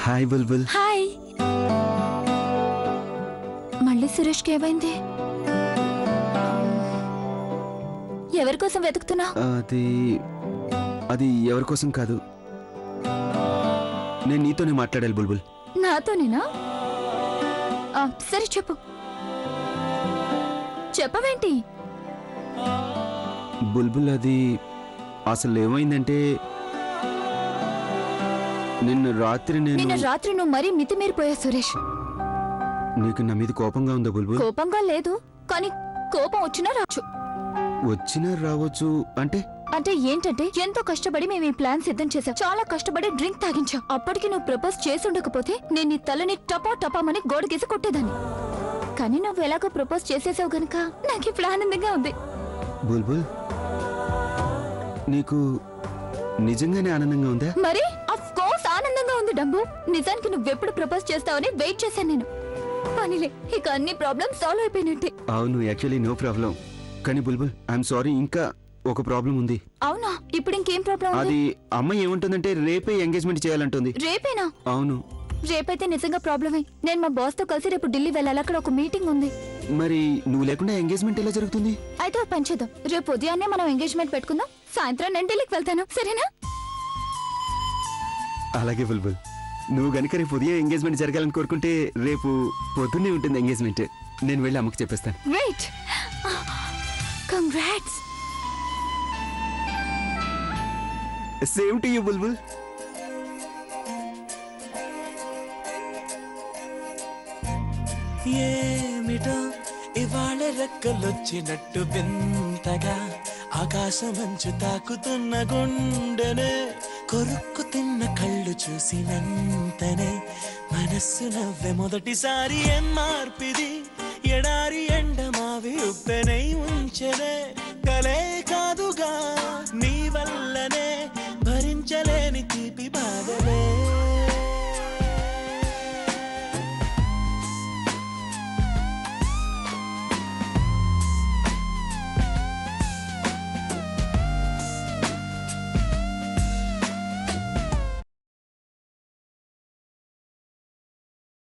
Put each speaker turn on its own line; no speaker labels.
Hi బుల్బుల్.
Hi. మళ్ళీ సురేష్కి ఏమైంది? ఎవరి కోసం వెతుకుతున్నా?
అది ఎవరి కోసం కాదు, నేను నీతోనే మాట్లాడాలి బుల్బుల్.
నాతోనేనా? సరే చెప్పు. చెప్పవేంటి?
బుల్బుల్ అది అసలు ఏమైందంటే నిన్న రాత్రి
నువ్వు మరీ మితిమీరిపోయా సురేష్.
నీకు నా మీద కోపంగా ఉందా బుల్బుల్?
కోపంగా లేదు, కానీ కోపం వచ్చినా
రావచ్చు అంటే
ఏంటంటే ఎంతో కష్టపడి మేము ఈ ప్లాన్ సిద్ధం చేసాం. చాలా కష్టపడి డ్రింక్ తాగించాం. అప్పటికి నువ్వు ప్రపోజ్ చేసి ఉండకపోతే నేను నీ తలని టపామని గోడకేసి కొట్టేదాన్ని. కానీ నువ్వు ఎలాగో ప్రపోజ్ చేసేసావు గనుక నాకు ఇప్పుడు ఆనందంగా ఉంది.
బుల్బుల్, నీకు నిజంగానే ఆనందంగా ఉందా?
మరి ఆఫ్ కోర్స్ ఆనందంగా ఉంది డంబు. నిజానికి నువ్వెప్పుడు ప్రపోజ్ చేస్తావని వెయిట్ చేశాను నేను. పనిలే, ఇక అన్ని ప్రాబ్లమ్స్ సాల్వ్ అయిపోయినట్టే.
అవును, యాక్చువల్లీ నో ప్రాబ్లం. కానీ బుల్బుల్, ఐఎమ్ సారీ, ఇంకా ఒక ప్రాబ్లం ఉంది.
అవునా? ఇప్పుడు ఇంకేం ప్రాబ్లం?
అది అమ్మాయి ఏమంటుందంటే రేపే ఎంగేజ్మెంట్ చేయాలంటుంది.
రేపేనా?
అవును.
రేపైతే నిజంగా ప్రాబ్లమే. నేను మా బాస్ తో కలిసి రేపు ఢిల్లీ వెళ్ళాలి, అక్కడ ఒక మీటింగ్ ఉంది.
మరి నువ్వు లేకుండా ఎంగేజ్మెంట్ ఎలా జరుగుతుంది?
అయితే ఒక పని చేద్దాం, రేపు ఉదయాన్నే మనం ఎంగేజ్మెంట్ పెట్టుకుందాం. సాయంత్రం నేను ఢిల్లీకి వెళ్తాను, సరేనా?
అలాగే బుల్బుల్, నువ్వు గనుక రేపు ఉదయం ఎంగేజ్మెంట్ జరగాలని కోరుకుంటే రేపు పొద్దున్నే ఉంటుంది ఎంగేజ్మెంట్. నేను వెళ్ళి అమ్మకి చెప్పేస్తాను.
Right, congrats.
Same to you Bulbul.
ఏమిటో ఇవాళ రెక్కలొచ్చినట్టు వింతగా ఆకాశమంచు తాకుతున్న గుండెనే, కొరుక్కు తిన్న కళ్ళు చూసినంతనే మనస్సు నవ్వే మొదటిసారి. ఏం మార్పిది, ఎడారి ఎండ మావి ఉప్పెనై ఉంచెనే.